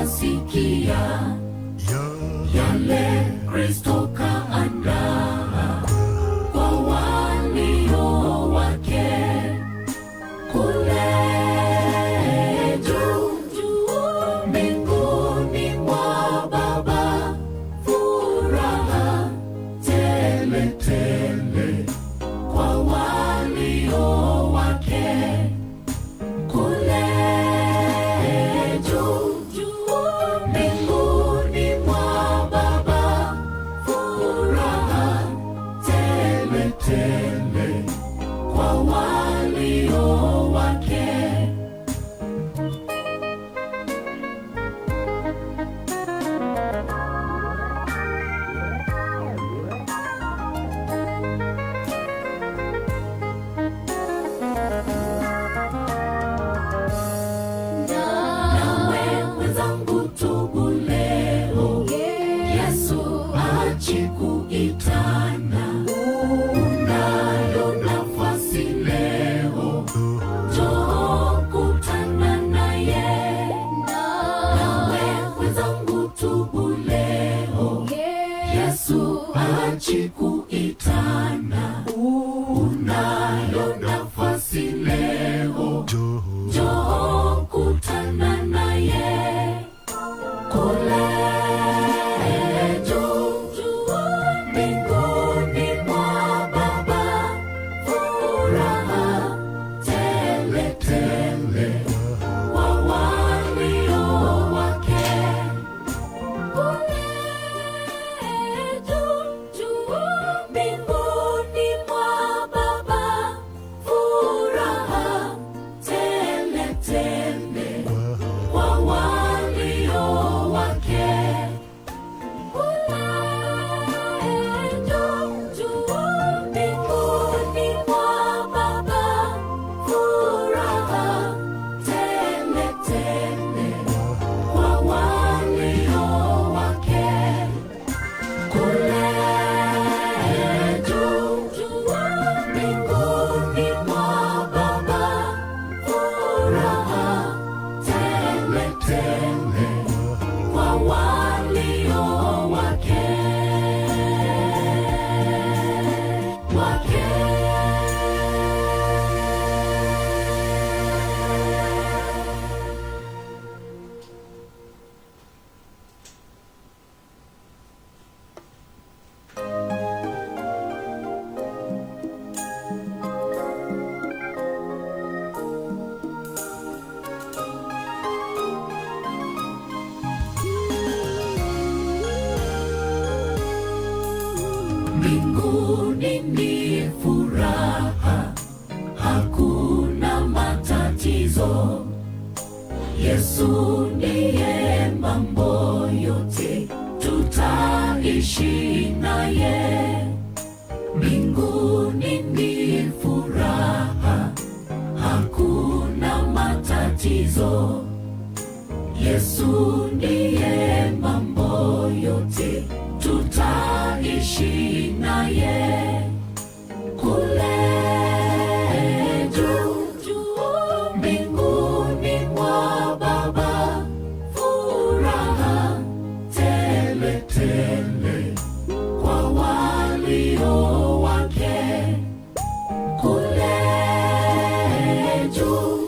hajasikia yale Kristo kaandaa kwa walio wake kule juu mbinguni mwa Baba, furaha tele tele kwa walio wake kule juu mbinguni mwa Baba, furaha tele tele kwa walio wake. Nawe mwenzangu, tubu leo, Yesu achi kuitana. Unayo nafasi leo, njoo kutana naye. Nawe mwenzangu, tubu leo, Yesu achi kuitana. Unayo nafasi leo, njoo kutana naye kule juu mbinguni mwa Baba, furaha tele tele kwa walio wake kule juu mbinguni mwa Baba, furaha tele tele kwa walio wake kule juu mbinguni mwa Baba, furaha tele tele kwa walio wake kule juu mbinguni mwa Baba, furaha tele tele kwa walio wake wake. Mbinguni ni furaha, hakuna matatizo. Yesu ndiye mambo yote, tutaishi naye. Mbinguni ni furaha, hakuna matatizo. Yesu ndiye mambo yote, tutaishi naye kule juu mbinguni mwa Baba, furaha tele tele kwa walio wake kule juu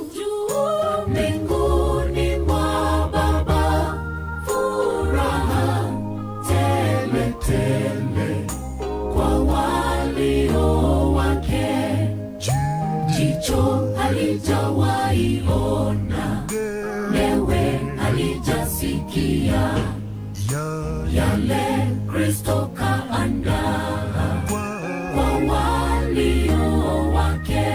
mbinguni mwa Baba, furaha tele tele kwa walio wake. Jicho halijawahi ona, wewe halijasikia yale Kristo kaandaa kwa walio wake.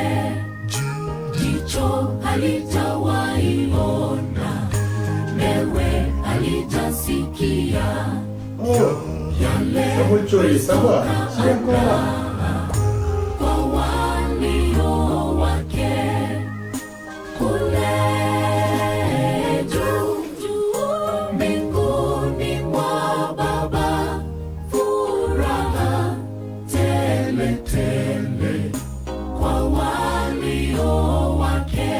Jicho halijawahi ona, wewe halijasikia yale Kristo kaandaa kwa walio wake kule juu mbinguni mwa Baba, furaha tele tele kwa walio wake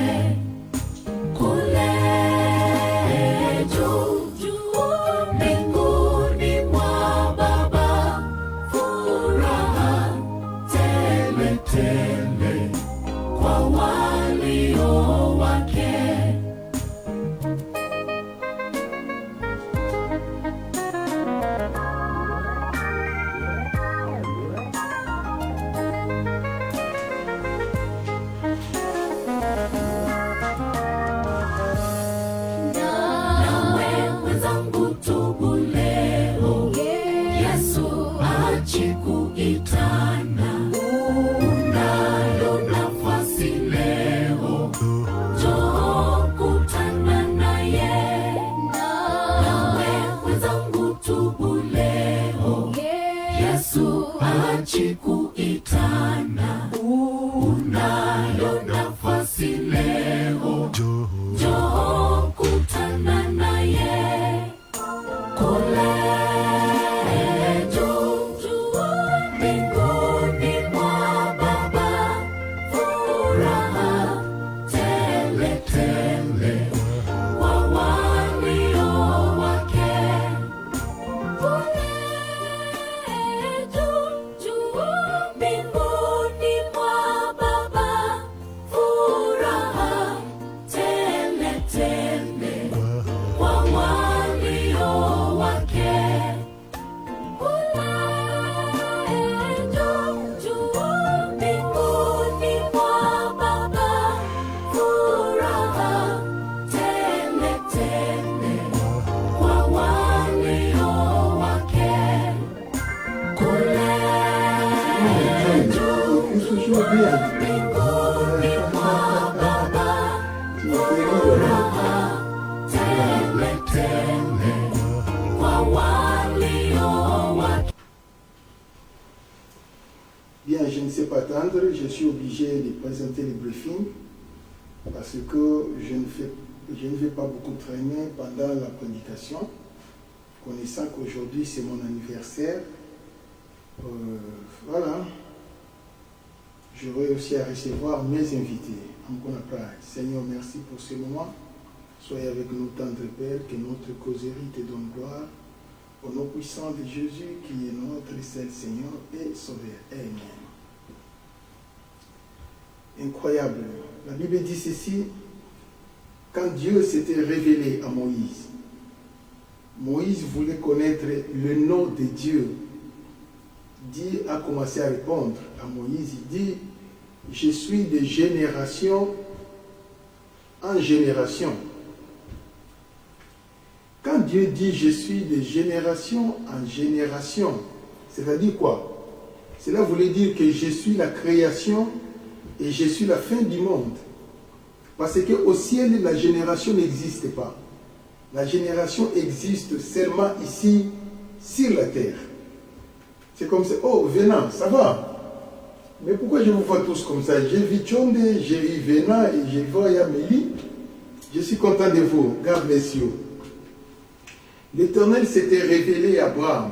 kule juu mbinguni mwa Baba, furaha tele tele kwa walio wake. Bien, je ne sais pas attendre, je suis obligé de présenter le briefing parce que je ne vais pas beaucoup traîner pendant la prédication, connaissant qu'aujourd'hui c'est mon anniversaire. Voilà, j'aurai aussi à recevoir mes invités. Seigneur, merci pour ce moment. Soyez avec nous, tendre Père, que notre causerie te donne gloire. Au nom puissant de Jésus, qui est notre seul Seigneur et Sauveur. Amen. Incroyable. La Bible dit ceci, quand Dieu s'était révélé à Moïse, Moïse voulait connaître le nom de Dieu. Dieu a commencé à répondre à Moïse, il dit, je suis de génération en génération. Quand Dieu dit je suis de génération en génération, c'est-à-dire quoi? Cela voulait dire que je suis la création et je suis la fin du monde. Parce qu'au ciel, la génération n'existe pas. La génération existe seulement ici, sur la terre. C'est comme ça, oh, Venant, ça va? Mais pourquoi je vous vois tous comme ça? J'ai vu Tchonde, j'ai vu Venant et j'ai vu Amélie. Je suis content de vous, God bless you. L'Éternel s'était révélé à Abraham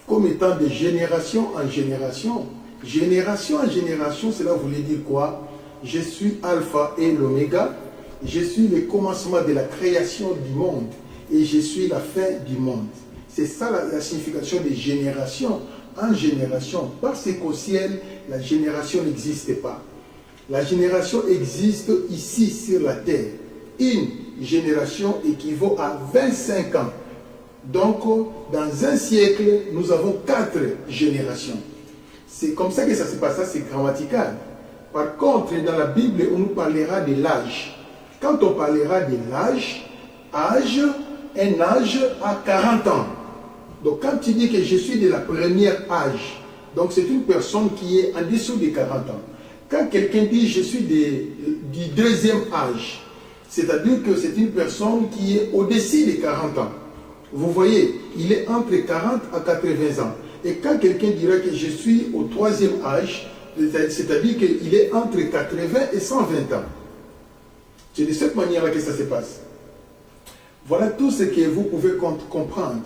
comme étant de génération en génération. Génération en génération, cela voulait dire quoi? Je suis Alpha et l'Oméga. Je suis le commencement de la création du monde et je suis la fin du monde. C'est ça la signification de génération en génération. Parce qu'au ciel, la génération n'existe pas. La génération existe ici sur la terre. Une génération équivaut à 25 ans. Donc, dans un siècle, nous avons 4 générations. C'est comme ça que ça se passe, ça c'est grammatical. Par contre, dans la Bible, on nous parlera de l'âge. Quand on parlera de l'âge, un âge à 40 ans. Donc quand tu dis que je suis de la première âge, donc c'est une personne qui est en dessous de 40 ans. Quand quelqu'un dit je suis du deuxième âge, c'est-à-dire que c'est une personne qui est au-dessus de 40 ans. Vous voyez, il est entre 40 à 80 ans. Et quand quelqu'un dira que je suis au troisième âge, c'est-à-dire qu'il est entre 80 et 120 ans. C'est de cette manière-là que ça se passe. Voilà tout ce que vous pouvez comprendre.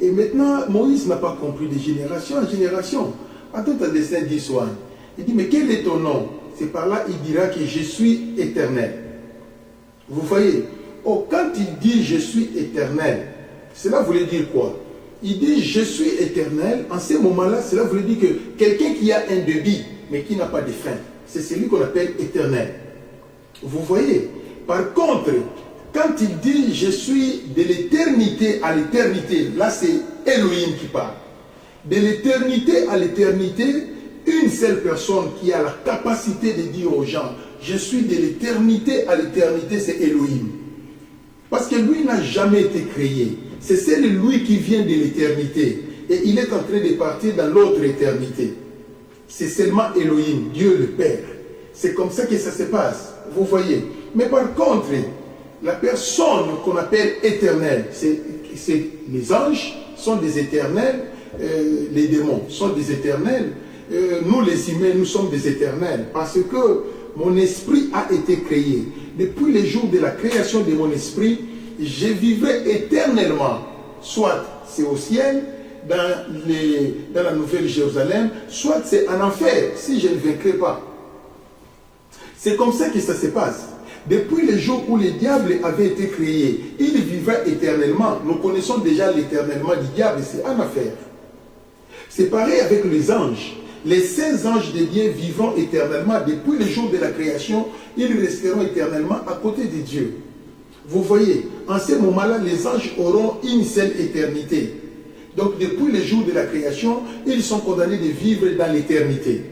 Et maintenant, Moïse n'a pas compris de génération en génération. Attends, un dessin d'histoire. Il dit, mais quel est ton nom? C'est par là il dira que je suis éternel. Vous voyez? Oh, quand il dit je suis éternel, cela voulait dire quoi? Il dit je suis éternel. En ce moment-là, cela voulait dire que quelqu'un qui a un débit, mais qui n'a pas de fin, c'est celui qu'on appelle éternel. Vous voyez? Par contre, quand il dit je suis de l'éternité à l'éternité, là c'est Elohim qui parle. De l'éternité à l'éternité, une seule personne qui a la capacité de dire aux gens je suis de l'éternité à l'éternité, c'est Elohim. Parce que lui n'a jamais été créé. C'est celui qui vient de l'éternité. Et il est en train de partir dans l'autre éternité. C'est seulement Elohim, Dieu le Père. C'est comme ça que ça se passe. Vous voyez. Mais par contre, la personne qu'on appelle éternelle, c'est les anges sont des éternels, les démons sont des éternels, nous les humains, nous sommes des éternels. Parce que mon esprit a été créé. Depuis le jour de la création de mon esprit, je vivrai éternellement. Soit c'est au ciel, dans la Nouvelle Jérusalem, soit c'est en enfer, si je ne vaincrai pas. C'est comme ça que ça se passe. Depuis le jour où le diable avait été créé, il vivait éternellement. Nous connaissons déjà l'éternellement du diable, c'est en affaire. C'est pareil avec les anges. Les 16 anges de Dieu vivront éternellement. Depuis le jour de la création, ils resteront éternellement à côté de Dieu. Vous voyez, en ce moment-là, les anges auront une seule éternité. Donc depuis le jour de la création, ils sont condamnés de vivre dans l'éternité.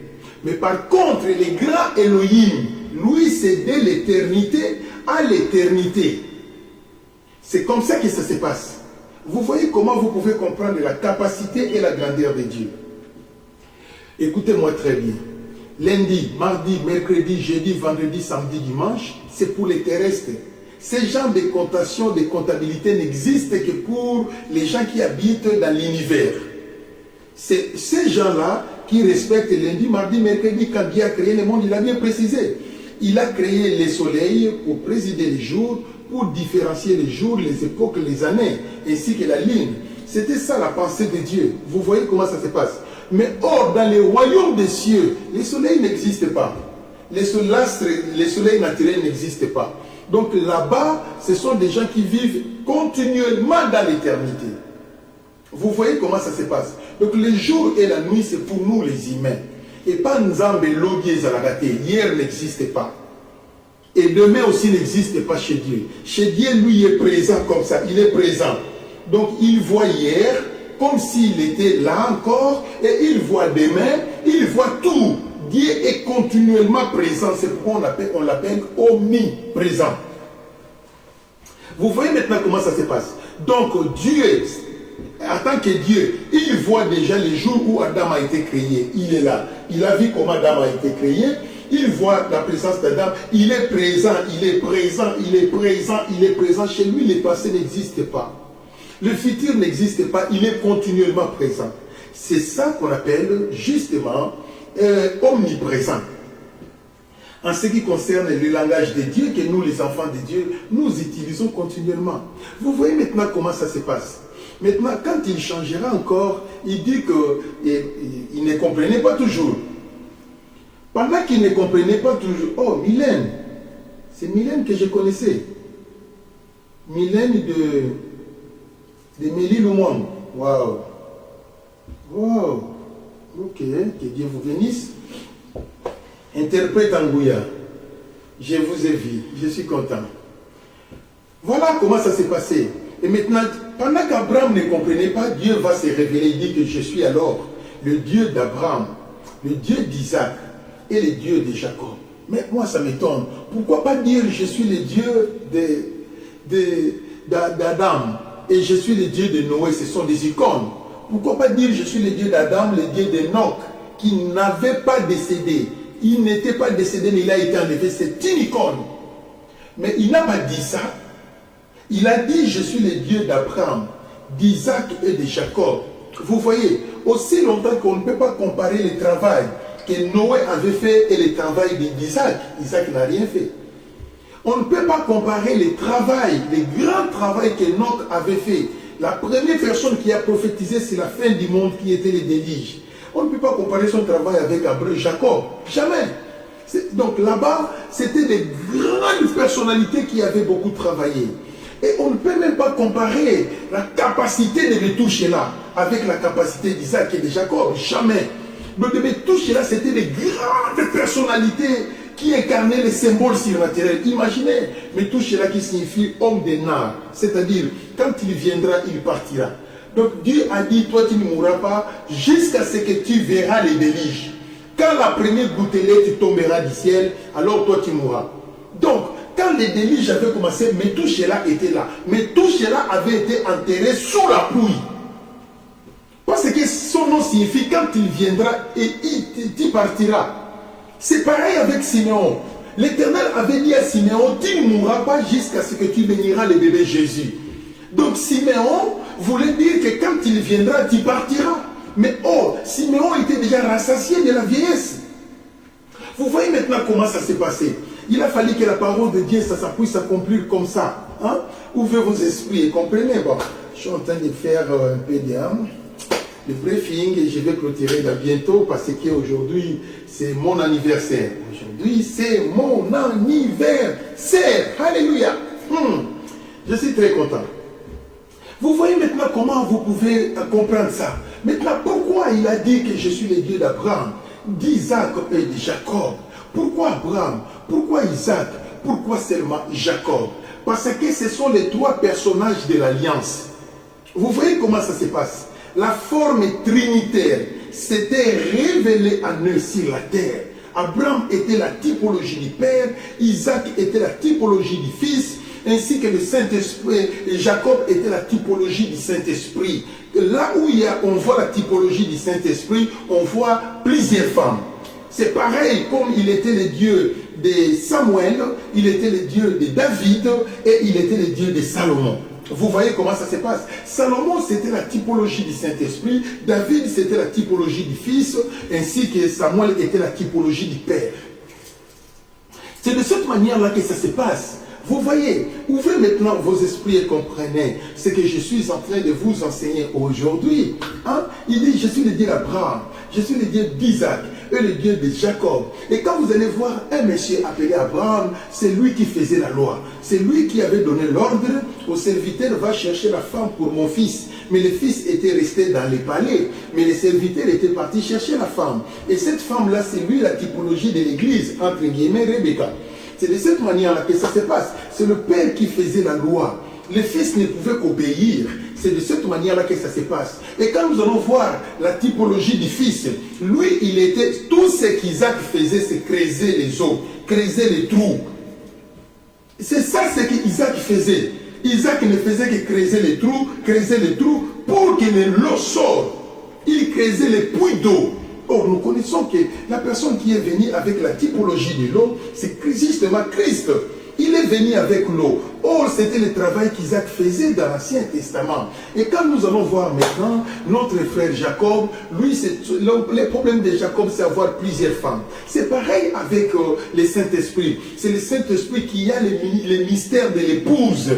Mais par contre, le grand Elohim, lui, c'est de l'éternité à l'éternité. C'est comme ça que ça se passe. Vous voyez comment vous pouvez comprendre la capacité et la grandeur de Dieu. Écoutez-moi très bien. lundi, mardi, mercredi, jeudi, vendredi, samedi, dimanche, c'est pour les terrestres. Ces genres de comptation, de comptabilité n'existent que pour les gens qui habitent dans l'univers. C'est ces gens-là qui respectent lundi, mardi, mercredi. Quand Dieu a créé le monde, il a bien précisé. Il a créé les soleils pour présider les jours, pour différencier les jours, les époques, les années, ainsi que la lune. C'était ça la pensée de Dieu. Vous voyez comment ça se passe. Mais or, dans les royaumes des cieux, les soleils n'existent pas. Les soleils naturels n'existent pas. Donc là-bas, ce sont des gens qui vivent continuellement dans l'éternité. Vous voyez comment ça se passe. Donc le jour et la nuit, c'est pour nous les humains. Et pas Nzambe Logier Zalagate. Hier n'existe pas. Et demain aussi n'existe pas chez Dieu. Chez Dieu, lui, il est présent comme ça. Il est présent. Donc il voit hier comme s'il était là encore. Et il voit demain. Il voit tout. Dieu est continuellement présent. C'est pourquoi on l'appelle omniprésent. Vous voyez maintenant comment ça se passe. Donc Dieu, en tant que Dieu, il voit déjà les jours où Adam a été créé. Il est là. Il a vu comment Adam a été créé. Il voit la présence d'Adam. Il est présent, il est présent, il est présent, il est présent. Chez lui, le passé n'existe pas. Le futur n'existe pas. Il est continuellement présent. C'est ça qu'on appelle justement omniprésent. En ce qui concerne le langage de Dieu, que nous, les enfants de Dieu, nous utilisons continuellement. Vous voyez maintenant comment ça se passe. Maintenant, quand il changera encore, il dit qu'il ne comprenait pas toujours. Pendant qu'il ne comprenait pas toujours, oh, Mylène, c'est Mylène que je connaissais. Mylène de Mélie-Lumong. Waouh. Waouh. Ok, que Dieu vous bénisse. Interprète en Gouya. Je vous ai vu, je suis content. Voilà comment ça s'est passé. Et maintenant, pendant qu'Abraham ne comprenait pas, Dieu va se révéler. Il dit que je suis alors le Dieu d'Abraham, le Dieu d'Isaac et le Dieu de Jacob. Mais moi, ça m'étonne. Pourquoi pas dire je suis le Dieu d'Adam et je suis le Dieu de Noé? Ce sont des icônes. Pourquoi pas dire je suis le Dieu d'Adam, le Dieu d'Enoch, qui n'avait pas décédé. Il n'était pas décédé, mais il a été enlevé. C'est une icône. Mais il n'a pas dit ça. Il a dit, je suis le Dieu d'Abraham, d'Isaac et de Jacob. Vous voyez, aussi longtemps qu'on ne peut pas comparer le travail que Noé avait fait et le travail d'Isaac. Isaac n'a rien fait. On ne peut pas comparer le travail, le grand travail que Enoch avait fait. La première personne qui a prophétisé, c'est la fin du monde qui était le déluge. On ne peut pas comparer son travail avec Jacob. Jamais. Donc là-bas, c'était des grandes personnalités qui avaient beaucoup travaillé. Et on ne peut même pas comparer la capacité de Metouchéla avec la capacité d'Isaac et de Jacob. Jamais. Donc de Metouchéla, c'était des grandes personnalités qui incarnaient les symboles surnaturels. Imaginez Metouchéla qui signifie homme des nards. C'est-à-dire, quand il viendra, il partira. Donc Dieu a dit, toi tu ne mourras pas jusqu'à ce que tu verras les déluges. Quand la première gouttelette tombera du ciel, alors toi tu mourras. Donc, quand les déluges avaient commencé, Metouchéla était là. Metouchéla avait été enterré sous la pluie. Parce que son nom signifie quand il viendra et il partira. C'est pareil avec Siméon. L'Éternel avait dit à Siméon, tu ne mourras pas jusqu'à ce que tu béniras le bébé Jésus. Donc Siméon voulait dire que quand il viendra, tu partiras. Mais oh, Siméon était déjà rassasié de la vieillesse. Vous voyez maintenant comment ça s'est passé. Il a fallu que la parole de Dieu, ça puisse s'accomplir comme ça. Hein? Ouvrez vos esprits et comprenez. Bon, je suis en train de faire un peu de briefing et je vais clôturer là bientôt parce qu'aujourd'hui, c'est mon anniversaire. Aujourd'hui, c'est mon anniversaire. Alléluia. Je suis très content. Vous voyez maintenant comment vous pouvez comprendre ça. Maintenant, pourquoi il a dit que je suis le Dieu d'Abraham, d'Isaac et de Jacob? Pourquoi Abraham? Pourquoi Isaac? Pourquoi seulement Jacob? Parce que ce sont les trois personnages de l'alliance. Vous voyez comment ça se passe? La forme trinitaire s'était révélée en eux sur la terre. Abraham était la typologie du Père, Isaac était la typologie du Fils, ainsi que le Saint-Esprit, et Jacob était la typologie du Saint-Esprit. Là où on voit la typologie du Saint-Esprit, on voit plusieurs femmes. C'est pareil, comme il était le Dieu de Samuel, il était le Dieu de David et il était le Dieu de Salomon. Vous voyez comment ça se passe. Salomon, c'était la typologie du Saint-Esprit. David, c'était la typologie du Fils, ainsi que Samuel était la typologie du Père. C'est de cette manière-là que ça se passe. Vous voyez, ouvrez maintenant vos esprits et comprenez ce que je suis en train de vous enseigner aujourd'hui. Hein? Il dit, je suis le Dieu d'Abraham, je suis le Dieu d'Isaac et le Dieu de Jacob. Et quand vous allez voir un monsieur appelé Abraham, c'est lui qui faisait la loi. C'est lui qui avait donné l'ordre au serviteur, va chercher la femme pour mon fils. Mais le fils était resté dans les palais. Mais le serviteur était parti chercher la femme. Et cette femme-là, c'est lui la typologie de l'église, entre guillemets, Rebecca. C'est de cette manière-là que ça se passe. C'est le père qui faisait la loi. Le fils ne pouvait qu'obéir. C'est de cette manière-là que ça se passe. Et quand nous allons voir la typologie du fils, lui, il était, tout ce qu'Isaac faisait, c'est creuser les eaux, creuser les trous. C'est ça ce qu'Isaac faisait. Isaac ne faisait que creuser les trous pour que l'eau sorte. Il creusait les puits d'eau. Or, nous connaissons que la personne qui est venue avec la typologie de l'eau, c'est justement Christ. Il est venu avec l'eau. Or, c'était le travail qu'Isaac faisait dans l'Ancien Testament. Et quand nous allons voir maintenant notre frère Jacob, lui, le problème de Jacob, c'est avoir plusieurs femmes. C'est pareil avec le Saint-Esprit. C'est le Saint-Esprit qui a les mystères de l'épouse.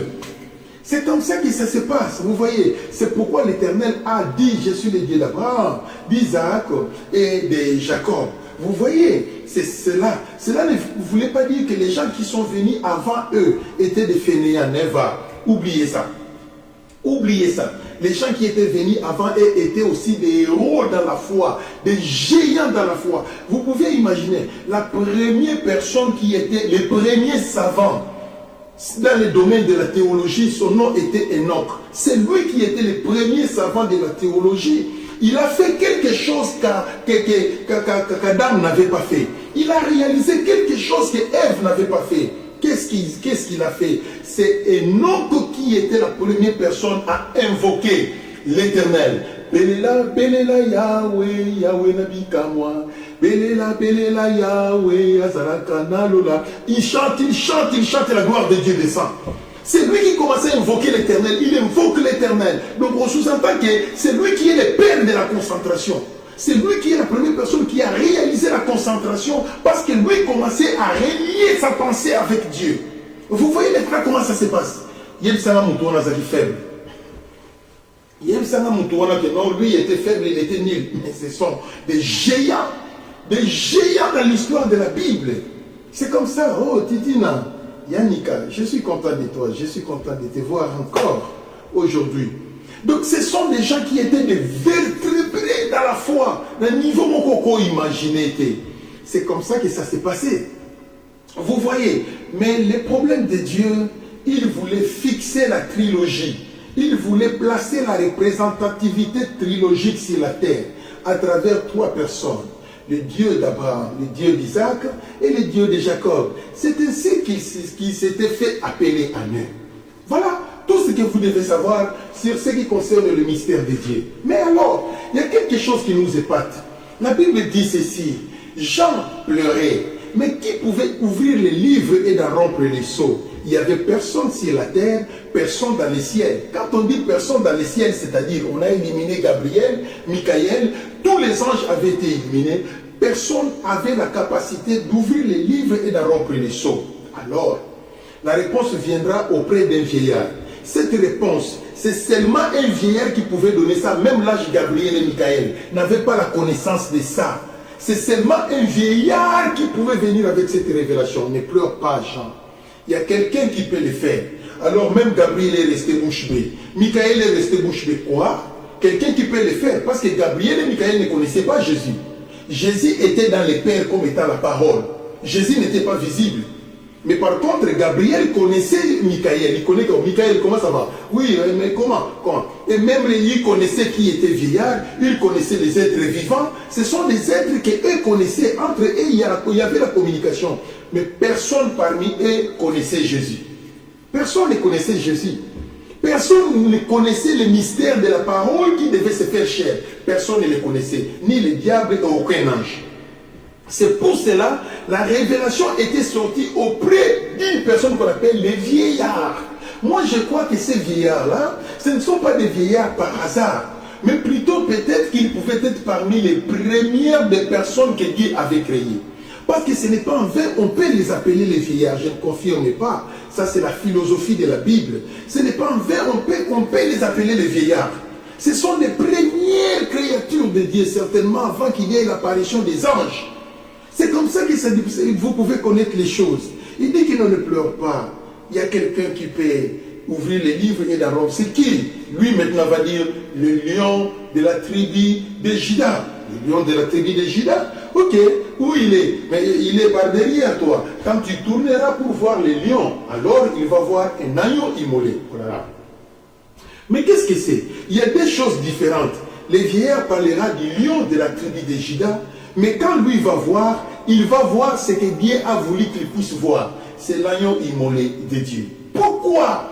C'est comme ça que ça se passe, vous voyez. C'est pourquoi l'Éternel a dit, je suis le Dieu d'Abraham, d'Isaac et de Jacob. Vous voyez, c'est cela. Cela ne voulait pas dire que les gens qui sont venus avant eux étaient des fainéants, Neva. Oubliez ça. Oubliez ça. Les gens qui étaient venus avant eux étaient aussi des héros dans la foi, des géants dans la foi. Vous pouvez imaginer, la première personne qui était, les premiers savants, dans le domaine de la théologie, son nom était Enoch. C'est lui qui était le premier savant de la théologie. Il a fait quelque chose qu'Adam n'avait pas fait. Il a réalisé quelque chose qu'Ève n'avait pas fait. Qu'est-ce qu'il a fait? C'est Enoch qui était la première personne à invoquer l'Éternel. Belela, Belela, Yahweh, Yahweh Nabikamwa. Belela, Belela, Yahweh, Azarakana, Lola. Il chante, et la gloire de Dieu descend. C'est lui qui commençait à invoquer l'Éternel. Il invoque l'Éternel. Donc on sous-entend que c'est lui qui est le père de la concentration. C'est lui qui est la première personne qui a réalisé la concentration parce que lui commençait à relier sa pensée avec Dieu. Vous voyez les frères comment ça se passe? Il y a faible. Il y a que non, lui était faible, il était nul. Mais ce sont des géants dans l'histoire de la Bible. C'est comme ça. Oh, Titina, Yannicka, je suis content de toi, je suis content de te voir encore aujourd'hui. Donc ce sont des gens qui étaient des vertébrés dans la foi, d'un niveau mokoko imaginé. C'est comme ça que ça s'est passé. Vous voyez, mais le problème de Dieu, il voulait fixer la trilogie. Il voulait placer la représentativité trilogique sur la terre à travers trois personnes. Le Dieu d'Abraham, le Dieu d'Isaac et le Dieu de Jacob. C'est ainsi qu'il s'était fait appeler à eux. Voilà tout ce que vous devez savoir sur ce qui concerne le mystère de Dieu. Mais alors, il y a quelque chose qui nous épate. La Bible dit ceci, Jean pleurait, mais qui pouvait ouvrir les livres et d'en rompre les sceaux? Il n'y avait personne sur la terre, personne dans les ciels. Quand on dit personne dans les ciels, c'est-à-dire on a éliminé Gabriel, Michael, tous les anges avaient été éliminés, personne n'avait la capacité d'ouvrir les livres et d'en rompre les sceaux. Alors, la réponse viendra auprès d'un vieillard. Cette réponse, c'est seulement un vieillard qui pouvait donner ça, même l'âge Gabriel et Michael n'avaient pas la connaissance de ça. C'est seulement un vieillard qui pouvait venir avec cette révélation. Ne pleure pas, Jean. Il y a quelqu'un qui peut le faire. Alors même Gabriel est resté bouche bée. Michael est resté bouche bée. Quoi? Quelqu'un qui peut le faire. Parce que Gabriel et Michael ne connaissaient pas Jésus. Jésus était dans les pères comme étant la parole. Jésus n'était pas visible. Mais par contre, Gabriel connaissait Michael. Il connaît Michael, comment ça va? Oui, mais comment? Et même il connaissait qui était vieillard. Il connaissait les êtres vivants. Ce sont des êtres qu'eux connaissaient. Entre eux, il y avait la communication. Mais personne parmi eux connaissait Jésus. Personne ne connaissait Jésus. Personne ne connaissait le mystère de la parole qui devait se faire chair. Personne ne le connaissait. Ni le diable et aucun ange. C'est pour cela la révélation était sortie auprès d'une personne qu'on appelle les vieillards. Moi, je crois que ces vieillards-là, ce ne sont pas des vieillards par hasard, mais plutôt peut-être qu'ils pouvaient être parmi les premières des personnes que Dieu avait créées. Parce que ce n'est pas en vain, on peut les appeler les vieillards, je ne confirme pas. Ça, c'est la philosophie de la Bible. Ce n'est pas en vain, on peut les appeler les vieillards. Ce sont les premières créatures de Dieu, certainement avant qu'il y ait l'apparition des anges. C'est comme ça que vous pouvez connaître les choses. Il dit qu'il ne pleure pas. Il y a quelqu'un qui peut ouvrir les livres et la robe. C'est qui? Lui maintenant va dire le lion de la tribu de Juda. Le lion de la tribu de Juda. Ok, où il est? Mais il est par derrière toi. Quand tu tourneras pour voir les lions, alors il va voir un agneau immolé. Voilà. Mais qu'est-ce que c'est? Il y a des choses différentes. Les vieillards parlera du lion de la tribu de Juda, mais quand lui va voir, il va voir ce que Dieu a voulu qu'il puisse voir. C'est l'agneau immolé de Dieu. Pourquoi?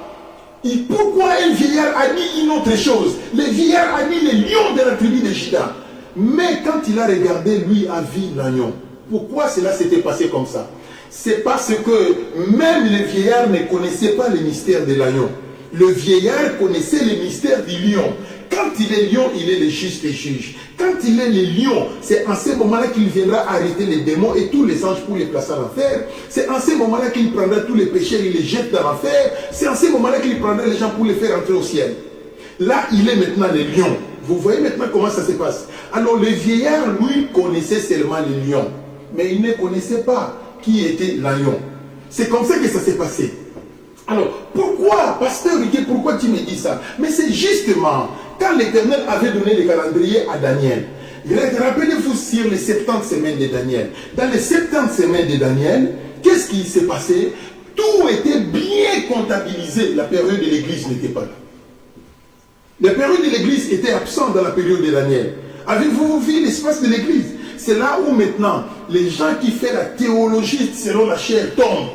Pourquoi un vieillard a dit une autre chose? Le vieillard a dit le lion de la tribu de Juda. Mais quand il a regardé, lui a vu l'agneau. Pourquoi cela s'était passé comme ça? C'est parce que même les vieillards ne connaissaient pas le mystère de l'agneau. Le vieillard connaissait le mystère du lion. Quand il est lion, il est le juste et juge. Quand il est le lion, c'est en ce moment-là qu'il viendra arrêter les démons et tous les anges pour les placer en enfer. C'est en ce moment-là qu'il prendra tous les pécheurs et les jette dans l'enfer. C'est en ce moment-là qu'il prendra les gens pour les faire entrer au ciel. Là, il est maintenant le lion. Vous voyez maintenant comment ça se passe. Alors, le vieillard, lui, connaissait seulement le lion. Mais il ne connaissait pas qui était l'agneau. C'est comme ça que ça s'est passé. Alors, pourquoi, pasteur Riquet, pourquoi tu me dis ça? Mais c'est justement quand l'Éternel avait donné le calendrier à Daniel. Rappelez-vous sur les 70 semaines de Daniel. Dans les 70 semaines de Daniel, qu'est-ce qui s'est passé? Tout était bien comptabilisé. La période de l'Église n'était pas là. La période de l'Église était absente dans la période de Daniel. Avez-vous vu l'espace de l'Église? C'est là où maintenant, les gens qui font la théologie selon la chair tombent.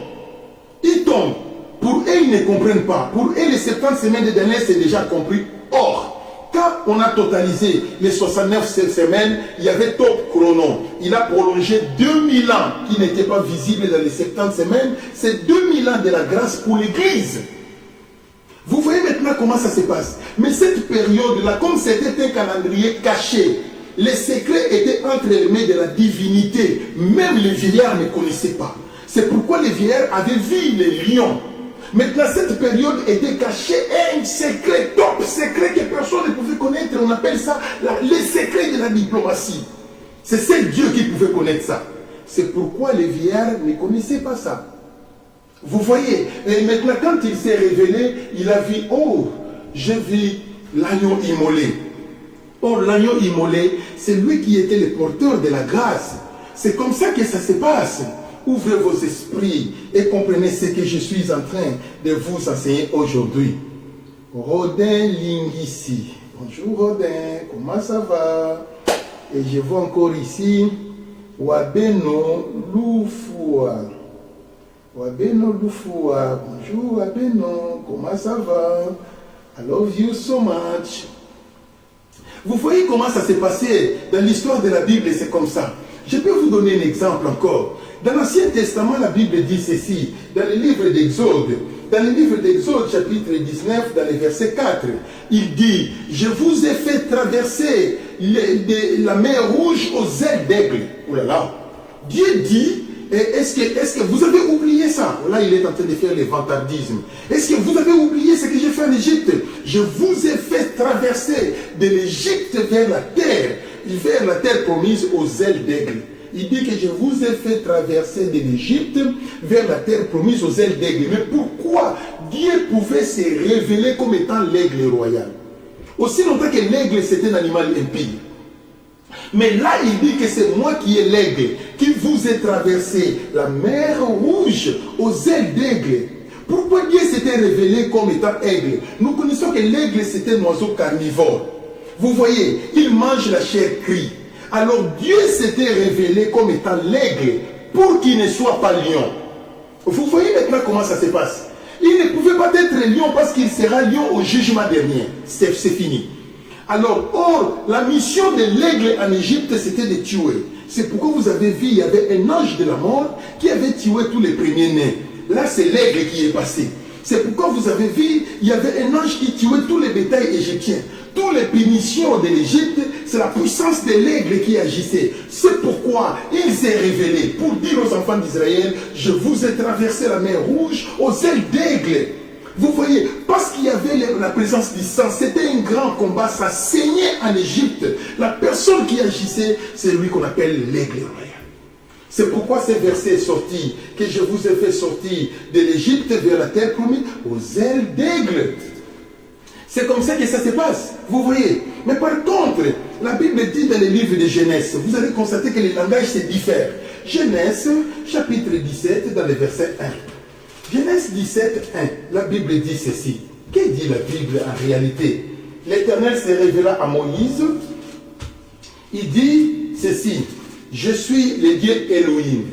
Ils tombent. Pour eux, ils ne comprennent pas. Pour eux, les 70 semaines de Daniel, c'est déjà compris. Or, quand on a totalisé les 69 semaines, il y avait top chrono. Il a prolongé 2000 ans qui n'étaient pas visibles dans les 70 semaines. C'est 2000 ans de la grâce pour l'Église. Vous voyez maintenant comment ça se passe. Mais cette période-là, comme c'était un calendrier caché, les secrets étaient entre les mains de la divinité. Même les vieillards ne connaissaient pas. C'est pourquoi les vieillards avaient vu les lions. Maintenant, cette période était cachée, un secret, top secret que personne ne pouvait connaître. On appelle ça les secrets de la diplomatie. C'est seul Dieu qui pouvait connaître ça. C'est pourquoi les vieillards ne connaissaient pas ça. Vous voyez, et maintenant quand il s'est révélé, il a vu, oh, j'ai vu l'agneau immolé. Or, l'agneau immolé, c'est lui qui était le porteur de la grâce. C'est comme ça que ça se passe. Ouvrez vos esprits et comprenez ce que je suis en train de vous enseigner aujourd'hui. Rodin Lingissi. Bonjour Rodin, comment ça va? Et je vois encore ici Wabeno Lufua. Wabeno Lufua. Bonjour Wabeno, comment ça va? I love you so much. Vous voyez comment ça s'est passé dans l'histoire de la Bible, c'est comme ça. Je peux vous donner un exemple encore. Dans l'Ancien Testament, la Bible dit ceci, dans le livre d'Exode, chapitre 19, dans le verset 4, il dit, je vous ai fait traverser la mer Rouge aux ailes d'aigle. Oh là là. Dieu dit, est-ce que vous avez oublié ça? Là, il est en train de faire le vantardisme. Est-ce que vous avez oublié ce que j'ai fait en Égypte? Je vous ai fait traverser de l'Égypte vers la terre promise aux ailes d'aigle. Il dit que je vous ai fait traverser de l'Égypte vers la terre promise aux ailes d'aigle. Mais pourquoi Dieu pouvait se révéler comme étant l'aigle royal? Aussi longtemps que l'aigle c'était un animal impie. Mais là il dit que c'est moi qui ai l'aigle, qui vous ai traversé la mer Rouge aux ailes d'aigle. Pourquoi Dieu s'était révélé comme étant aigle? Nous connaissons que l'aigle c'était un oiseau carnivore. Vous voyez, il mange la chair crue. Alors Dieu s'était révélé comme étant l'aigle pour qu'il ne soit pas lion. Vous voyez maintenant comment ça se passe. Il ne pouvait pas être lion parce qu'il sera lion au jugement dernier. C'est fini. Alors, or, la mission de l'aigle en Égypte, c'était de tuer. C'est pourquoi vous avez vu, il y avait un ange de la mort qui avait tué tous les premiers-nés. Là, c'est l'aigle qui est passé. C'est pourquoi vous avez vu, il y avait un ange qui tuait tous les bétails égyptiens. Toutes les punitions de l'Égypte, c'est la puissance de l'aigle qui agissait. C'est pourquoi il s'est révélé pour dire aux enfants d'Israël, je vous ai traversé la mer Rouge aux ailes d'aigle. Vous voyez, parce qu'il y avait la présence du sang, c'était un grand combat, ça saignait en Égypte. La personne qui agissait, c'est lui qu'on appelle l'aigle royal. C'est pourquoi ce verset est sorti, que je vous ai fait sortir de l'Égypte vers la terre promise aux ailes d'aigle. C'est comme ça que ça se passe, vous voyez. Mais par contre, la Bible dit dans les livres de Genèse, vous allez constater que les langages se diffèrent. Genèse, chapitre 17, dans le verset 1. Genèse 17, 1, la Bible dit ceci. Que dit la Bible en réalité? L'Éternel se révéla à Moïse. Il dit ceci. Je suis le Dieu Elohim.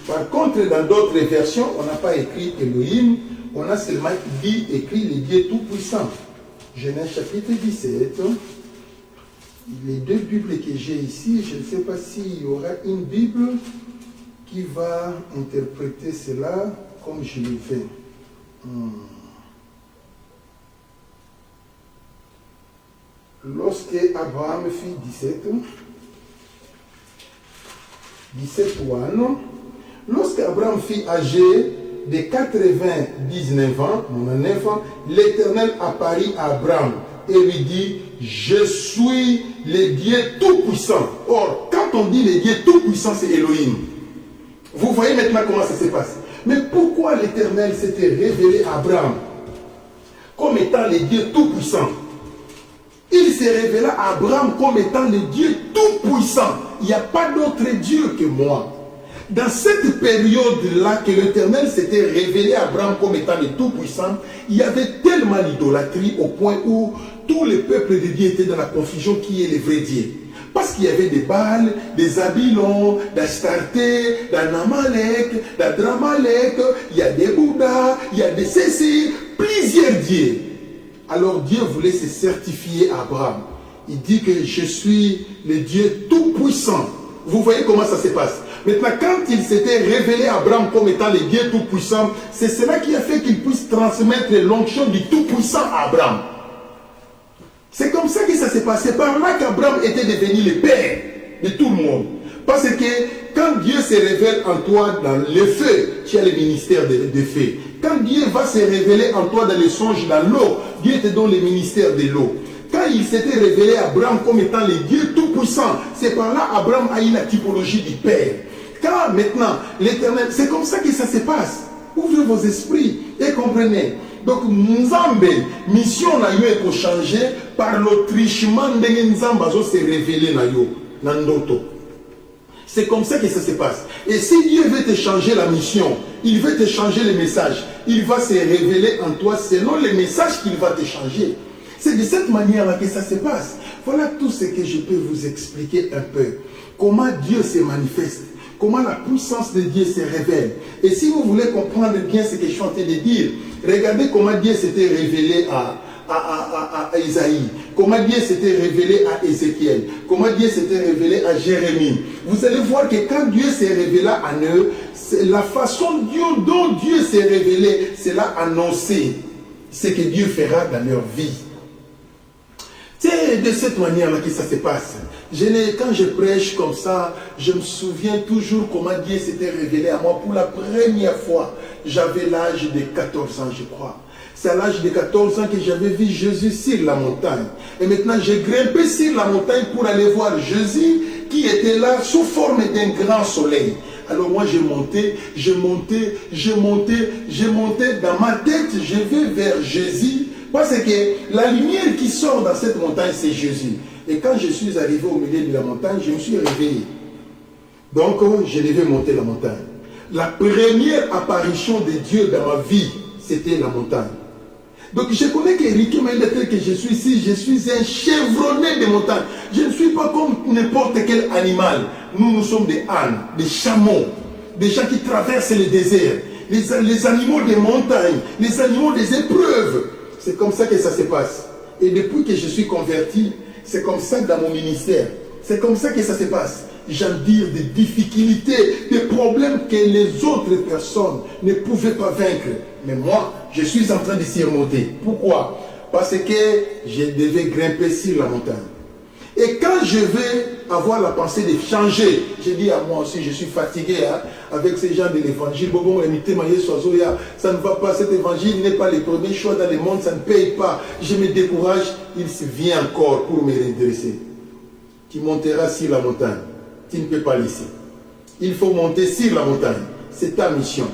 Par contre, dans d'autres versions, on n'a pas écrit Elohim. On a seulement écrit le Dieu Tout-Puissant. Genèse chapitre 17. Les deux Bibles que j'ai ici, je ne sais pas s'il y aura une Bible qui va interpréter cela comme je le fais. Lorsque Abraham fit 17 ans, lorsque Abraham fut âgé de 99 ans, l'Éternel apparut à Abraham et lui dit, je suis le Dieu Tout-Puissant. Or, quand on dit le Dieu Tout-Puissant, c'est Elohim. Vous voyez maintenant comment ça se passe. Mais pourquoi l'Éternel s'était révélé à Abraham comme étant le Dieu Tout-Puissant? Il s'est révélé à Abraham comme étant le Dieu Tout-Puissant. Il n'y a pas d'autre Dieu que moi. Dans cette période-là que l'Éternel s'était révélé à Abraham comme étant le Tout-Puissant, il y avait tellement d'idolâtrie au point où tous les peuples de Dieu étaient dans la confusion qui est le vrai Dieu. Parce qu'il y avait des Baals, des Abilons, d'Astarté, d'Anamalek, d'Adramalek, il y a des Bouddhas, il y a des Cécis, plusieurs dieux. Alors Dieu voulait se certifier à Abraham. Il dit que je suis le Dieu Tout-Puissant. Vous voyez comment ça se passe. Maintenant, quand il s'était révélé à Abraham comme étant le Dieu Tout-Puissant, c'est cela qui a fait qu'il puisse transmettre l'onction du Tout-Puissant à Abraham. C'est comme ça que ça s'est passé. Par là qu'Abraham était devenu le père de tout le monde. Parce que quand Dieu se révèle en toi dans le feu, tu as le ministère de feu. Quand Dieu va se révéler en toi dans les songes, dans l'eau, Dieu te donne le ministère de l'eau. Quand il s'était révélé à Abraham comme étant le Dieu Tout-Puissant, c'est par là qu'Abraham a eu la typologie du Père. Car maintenant, l'Éternel, c'est comme ça que ça se passe. Ouvrez vos esprits et comprenez. Donc, Nzambe, mission na yo est pour changer par l'autrichement de Nzambe se révéler na yo, nandoto. C'est comme ça que ça se passe. Et si Dieu veut te changer la mission, il veut te changer le message, il va se révéler en toi selon le message qu'il va te changer. C'est de cette manière-là que ça se passe. Voilà tout ce que je peux vous expliquer un peu. Comment Dieu se manifeste. Comment la puissance de Dieu se révèle. Et si vous voulez comprendre bien ce que je suis en train de dire, regardez comment Dieu s'était révélé à Isaïe, comment Dieu s'était révélé à Ézéchiel, comment Dieu s'était révélé à Jérémie. Vous allez voir que quand Dieu s'est révélé à eux, la façon dont Dieu s'est révélé, c'est là annoncer ce que Dieu fera dans leur vie. C'est de cette manière-là que ça se passe. Quand je prêche comme ça, je me souviens toujours comment Dieu s'était révélé à moi pour la première fois. J'avais l'âge de 14 ans, je crois. C'est à l'âge de 14 ans que j'avais vu Jésus sur la montagne. Et maintenant, j'ai grimpé sur la montagne pour aller voir Jésus qui était là sous forme d'un grand soleil. Alors moi, je montais dans ma tête, je vais vers Jésus. Parce que la lumière qui sort dans cette montagne, c'est Jésus. Et quand je suis arrivé au milieu de la montagne, je me suis réveillé. Donc, je devais monter la montagne. La première apparition de Dieu dans ma vie, c'était la montagne. Donc, je connais qu'Éric m'a dit que je suis ici, je suis un chevronné de montagne. Je ne suis pas comme n'importe quel animal. Nous sommes des ânes, des chameaux, des gens qui traversent le désert, les animaux des montagnes, les animaux des épreuves. C'est comme ça que ça se passe. Et depuis que je suis converti, c'est comme ça dans mon ministère. C'est comme ça que ça se passe. J'endure des difficultés, des problèmes que les autres personnes ne pouvaient pas vaincre. Mais moi, je suis en train de surmonter. Pourquoi? Parce que je devais grimper sur la montagne. Et quand je vais avoir la pensée de changer, je dis à moi aussi, je suis fatigué avec ces gens de l'évangile. Ça ne va pas, cet évangile n'est pas le premier choix dans le monde, ça ne paye pas. Je me décourage, il se vient encore pour me redresser. Tu monteras sur la montagne, tu ne peux pas laisser. Il faut monter sur la montagne, c'est ta mission.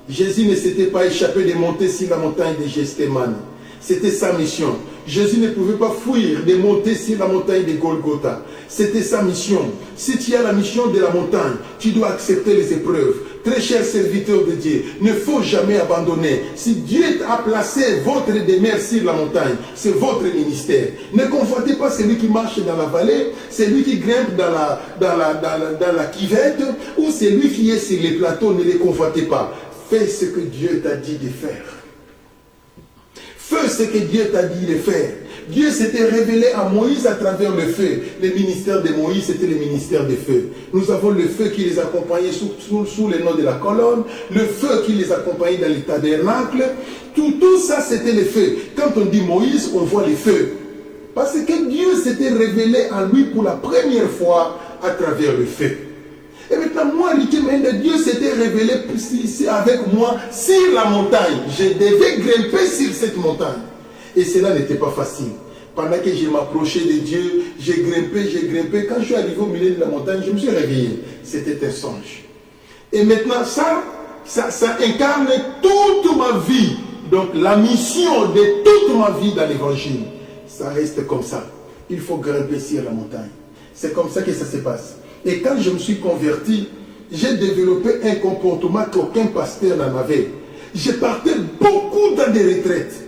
Jésus ne s'était pas échappé de monter sur la montagne de Gethsémani. C'était sa mission. Jésus ne pouvait pas fuir de monter sur la montagne de Golgotha. C'était sa mission. Si tu as la mission de la montagne, tu dois accepter les épreuves. Très chers serviteurs de Dieu, ne faut jamais abandonner. Si Dieu a placé votre demeure sur la montagne, c'est votre ministère. Ne convoitez pas celui qui marche dans la vallée, celui qui grimpe dans la cuvette, ou celui qui est sur les plateaux, ne les convoitez pas. Fais ce que Dieu t'a dit de faire. Fais ce que Dieu t'a dit de faire. Dieu s'était révélé à Moïse à travers le feu. Le ministère de Moïse, c'était le ministère des feux. Nous avons le feu qui les accompagnait sous le nom de la colonne, le feu qui les accompagnait dans les tabernacles. Tout ça, c'était le feu. Quand on dit Moïse, on voit les feux. Parce que Dieu s'était révélé à lui pour la première fois à travers le feu. Et maintenant, moi, Dieu s'était révélé avec moi sur la montagne. Je devais grimper sur cette montagne. Et cela n'était pas facile. Pendant que je m'approchais de Dieu, j'ai grimpé. Quand je suis arrivé au milieu de la montagne, je me suis réveillé. C'était un songe. Et maintenant, ça incarne toute ma vie. Donc, la mission de toute ma vie dans l'évangile, ça reste comme ça. Il faut grimper sur la montagne. C'est comme ça que ça se passe. Et quand je me suis converti, j'ai développé un comportement qu'aucun pasteur n'en avait. Je partais beaucoup dans des retraites.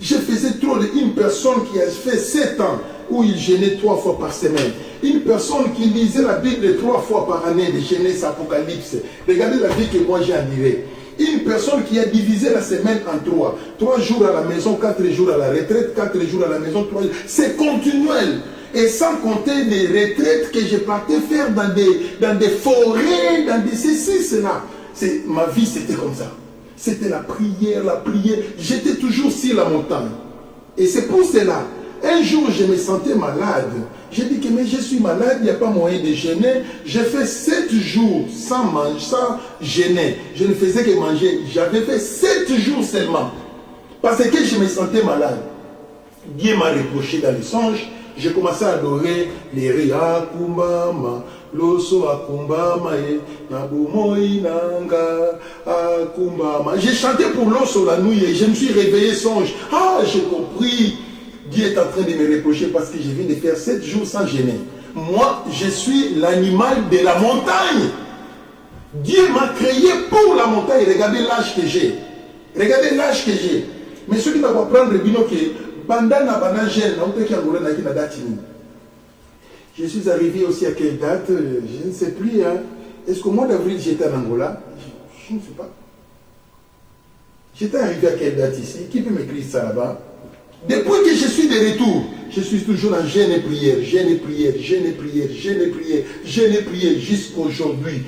Je faisais trop une personne qui a fait 7 ans où il jeûnait 3 fois par semaine. Une personne qui lisait la Bible 3 fois par année, de Genèse, Apocalypse. Regardez la vie que moi j'ai endurée. Une personne qui a divisé la semaine en 3. 3 jours à la maison, 4 jours à la retraite, 4 jours à la maison, 3 jours. C'est continuel. Et sans compter des retraites que je partais faire dans des forêts, dans des ceci, cela. Ma vie, c'était comme ça. C'était la prière. J'étais toujours sur la montagne. Et c'est pour cela, un jour, je me sentais malade. J'ai dit que mais je suis malade, il n'y a pas moyen de jeûner. J'ai fait 7 jours sans manger, sans jeûner. Je ne faisais que manger. J'avais fait 7 jours seulement. Parce que je me sentais malade. Dieu m'a reproché dans les songes. J'ai commencé à adorer les Ria Kumbama, Loso Akumbama, Nabumoi Nanga Akumbama. J'ai chanté pour Loso la nuit et je me suis réveillé songe. Ah, j'ai compris. Dieu est en train de me reprocher parce que je viens de faire 7 jours sans jeûner. Moi, je suis l'animal de la montagne. Dieu m'a créé pour la montagne. Regardez l'âge que j'ai. Regardez l'âge que j'ai. Mais ceux qui doivent prendre le binocle, je suis arrivé aussi à quelle date? Je ne sais plus. Hein. Est-ce qu'au mois d'avril j'étais en Angola? Je ne sais pas. J'étais arrivé à quelle date ici? Qui peut m'écrire ça là-bas? Depuis que je suis de retour, je suis toujours en jeûne et prière, jusqu'aujourd'hui.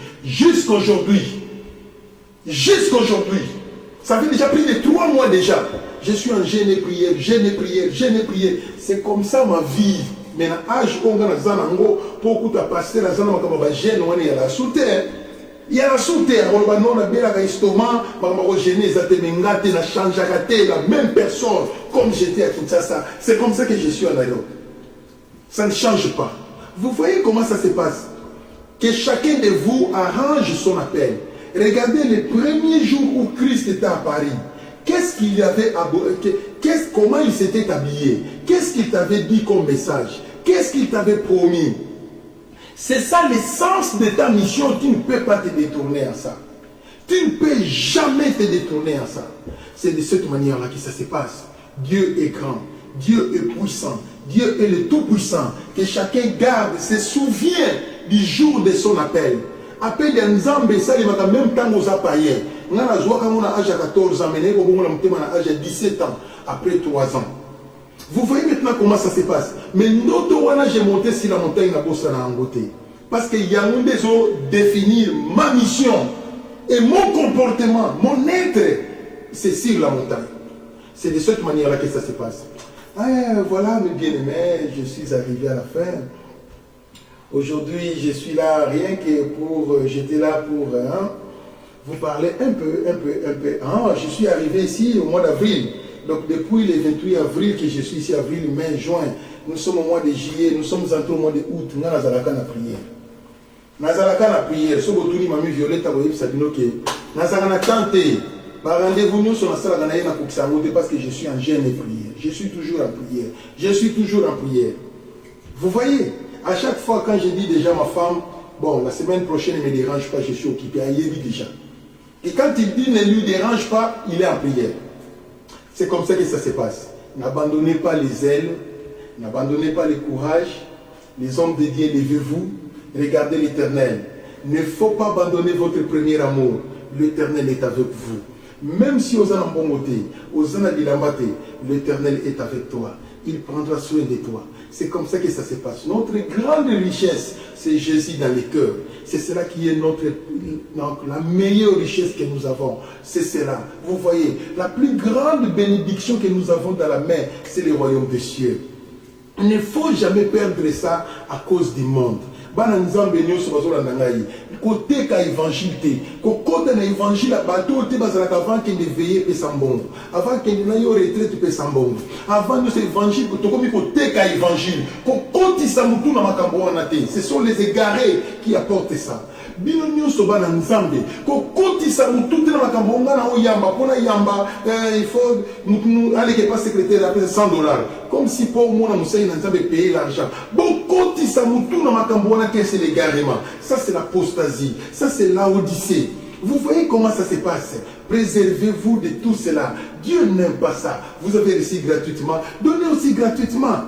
Ça fait déjà plus de 3 mois déjà. Je suis en jeûne et prière. C'est comme ça ma vie. Mais dans l'âge où on a zanango, pour que tu passes la zanango, il y a la soutien. Il y a la soutien. On a un estomac, on a gêné, la même personne, comme j'étais à Kinshasa. C'est comme ça que je suis en Nairobi. Ça ne change pas. Vous voyez comment ça se passe? Que chacun de vous arrange son appel. Regardez les premiers jours où Christ était à Paris. Qu'est-ce qu'il avait comment il s'était habillé? Qu'est-ce qu'il t'avait dit comme message? Qu'est-ce qu'il t'avait promis? C'est ça l'essence de ta mission. Tu ne peux pas te détourner à ça. Tu ne peux jamais te détourner à ça. C'est de cette manière-là que ça se passe. Dieu est grand. Dieu est puissant. Dieu est le Tout-Puissant. Que chacun garde, se souvient du jour de son appel. Appel de Nzambe, ça, il va même temps aux païens. On a joué quand on a âge à 14 ans, mais on a âge à 17 ans, après 3 ans. Vous voyez maintenant comment ça se passe. Mais notre j'ai monté sur la montagne à Bossana Angoté. Parce que Yaoundé ont définir ma mission et mon comportement, mon être, c'est sur la montagne. C'est de cette manière-là que ça se passe. Ah, voilà mes bien-aimés, je suis arrivé à la fin. Aujourd'hui, je suis là rien que pour, j'étais là pour vous parler un peu. Je suis arrivé ici au mois d'avril. Donc depuis le 28 avril que je suis ici, avril, mai, juin, nous sommes au mois de juillet, nous sommes entrés au mois de août, nous avons la prière. Nous avons la prière, si vous avez mamie Violette, vous avez dit nous avons tenté. Par rendez-vous, nous sommes parce que je suis en jeûne et prière. Je suis toujours en prière. Je suis toujours en prière. Vous voyez, à chaque fois quand je dis déjà à ma femme, bon, la semaine prochaine ne me dérange pas, je suis occupé, elle y est déjà. Et quand il dit ne lui dérange pas, il est en prière. C'est comme ça que ça se passe. N'abandonnez pas les ailes, n'abandonnez pas le courage. Les hommes de Dieu, levez-vous, regardez l'Éternel. Il ne faut pas abandonner votre premier amour. L'Éternel est avec vous. Même si aux en bon côté, aux en bilambate, l'Éternel est avec toi. Il prendra soin de toi. C'est comme ça que ça se passe. Notre grande richesse, c'est Jésus dans les cœurs. C'est cela qui est la meilleure richesse que nous avons. C'est cela. Vous voyez, la plus grande bénédiction que nous avons dans la main, c'est le royaume des cieux. Il ne faut jamais perdre ça à cause du monde. Bana nzambe nyonso bazolanda ngai koteka évangile te kokota na évangile bato te bazalaka avant que ne veiller pesa mbongo avant que na yo retraite pesa mbongo avant de ce évangile tokomi koteka évangile kokotisa mutu na makambo wana te. Ce sont les égarés qui apportent ça. Bino nyonso bana nzambe kokotisa mutu te na makambo ngana oyamba pona yamba il faut mutu aller que pas secrétaire après $100 comme si pour moi na musai na nzambe payer l'argent bokotisa mutu na makambo wana que c'est l'égarement. Ça c'est l'apostasie, ça c'est l'Odyssée. Vous voyez comment ça se passe. Préservez-vous de tout cela. Dieu n'aime pas ça. Vous avez reçu gratuitement, donnez aussi gratuitement.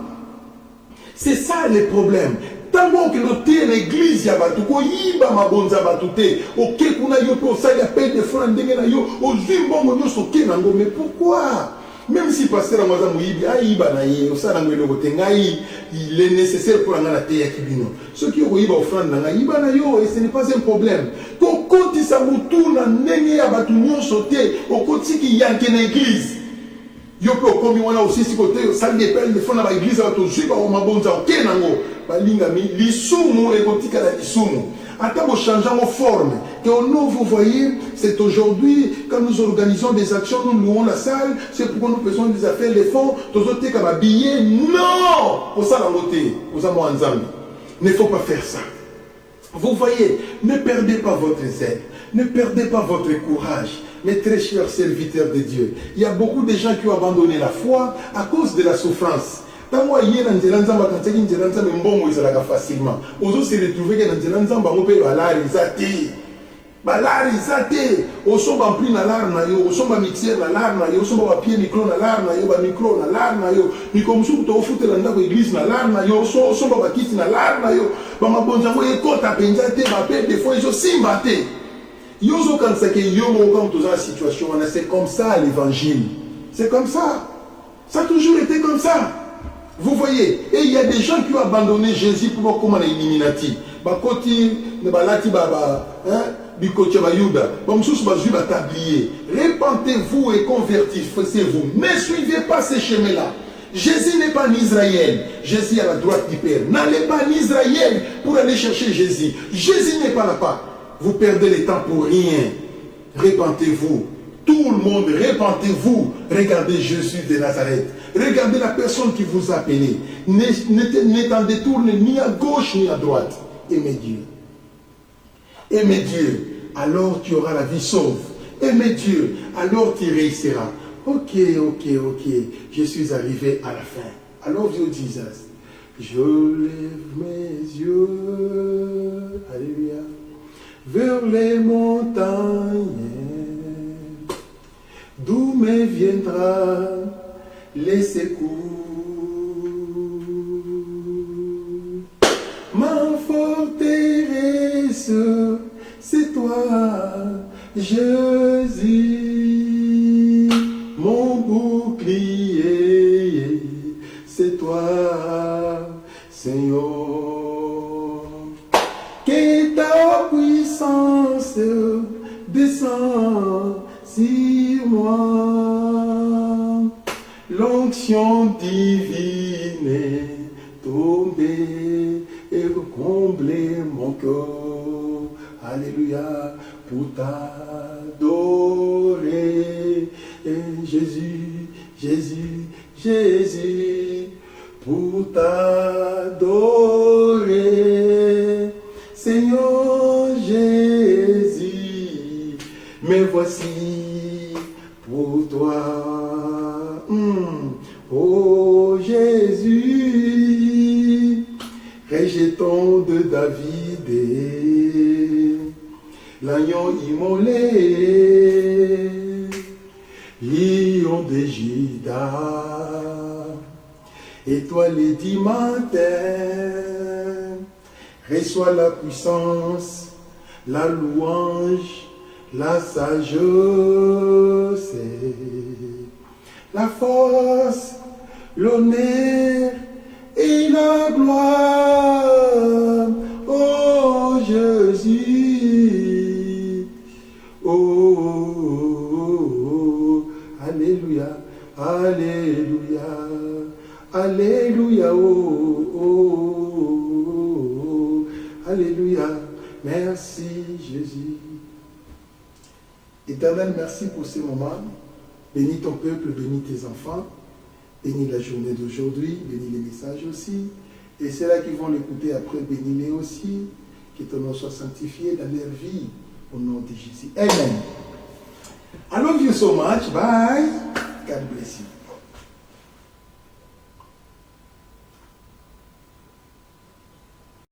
C'est ça le problème. Tant que l'hôtel l'église ya batu ko yiba mabonza batu te oke kuna yo to ça ya paye de francs ndenge na yo ozimbongo nyoso ke nango. Mais pourquoi? Même si pasteur Amaza Mouibi a yiba na ye osala ngwe loko te ngai il est nécessaire pour ngana te ya kibino ceux qui ont yiba offrande na ngai yiba na yo et ce n'est pas un problème. Kokoti sa mutu na ndenge ya batu nyoso te okoti ki yanke na église. Yo pe okomi wana aussi si côté salle des pères de fond na ba église ba to zuba o mabonza oke nango balingami lisumu et kotika la lisumu. Attends, changeant nos formes. Et au nom, vous voyez, c'est aujourd'hui, quand nous organisons des actions, nous louons la salle, c'est pourquoi nous faisons des affaires, les fonds, tous autres comme un billet. Non! Pour ça, la beauté, pour ça, moi, ensemble. Il ne faut pas faire ça. Vous voyez, ne perdez pas votre zèle, ne perdez pas votre courage. Mes très chers serviteurs de Dieu, il y a beaucoup de gens qui ont abandonné la foi à cause de la souffrance. Tant que hier dans Nzela Nzamba quand c'est Nzela Nzamba mbongo ezalaka facilement. Ozo se retrouver que dans Nzela Nzamba ngo pe balari. Osomba ampli na lar na yo, osomba mixer na lar na yo, osomba ba pied micro na lar na yo, ba micro na lar na yo. Ni comme ça to ofutela ndako église na lar na yo, osomba ba kiti na lar na yo. Ba mabonza ngo ekota penza te ba pe des fois ils simba te. Yozo quand c'est que yo mo quand dans la situation, c'est comme ça l'évangile. C'est comme ça. Ça a toujours été comme ça. Vous voyez, et il y a des gens qui ont abandonné Jésus pour voir comment on est Illuminati. Bakoti, balati baba, bikoche bayuda, bamsous bazu batablier. Repentez-vous et convertissez-vous. Ne suivez pas ces chemins-là. Jésus n'est pas en Israël. Jésus est à la droite du Père. N'allez pas en Israël pour aller chercher Jésus. Jésus n'est pas là-bas. Vous perdez le temps pour rien. Repentez-vous. Tout le monde, repentez-vous. Regardez Jésus de Nazareth. Regardez la personne qui vous a appelé. N'étendez tourne ni à gauche ni à droite. Aimez Dieu. Aimez Dieu. Alors tu auras la vie sauve. Aimez Dieu. Alors tu réussiras. Ok. Je suis arrivé à la fin. Alors Dieu dit, je lève mes yeux. Alléluia. Vers les montagnes. D'où me viendra les secours. Ma forteresse, c'est toi, Jésus, mon bouclier, Seigneur. Que ta puissance descend sur moi. L'onction divine est tombée et comblé mon cœur. Alléluia, pour t'adorer. Et Jésus, Jésus, Jésus, pour t'adorer. Seigneur Jésus, me voici pour toi. Oh Jésus, rejeton de David, l'agneau immolé, lion de Juda, étoile du matin, reçois la puissance, la louange, la sagesse, la force, l'honneur et la gloire. Oh Jésus, oh, alléluia, alléluia, alléluia, oh, alléluia. Merci Jésus. Éternel, merci pour ces moments. Bénis ton peuple, bénis tes enfants. Bénis la journée d'aujourd'hui, bénis les messages aussi. Et ceux-là qui vont l'écouter après, bénis-les aussi. Que ton nom soit sanctifié dans leur vie. Au nom de Jésus. Amen. I love you so much. Bye. God bless you.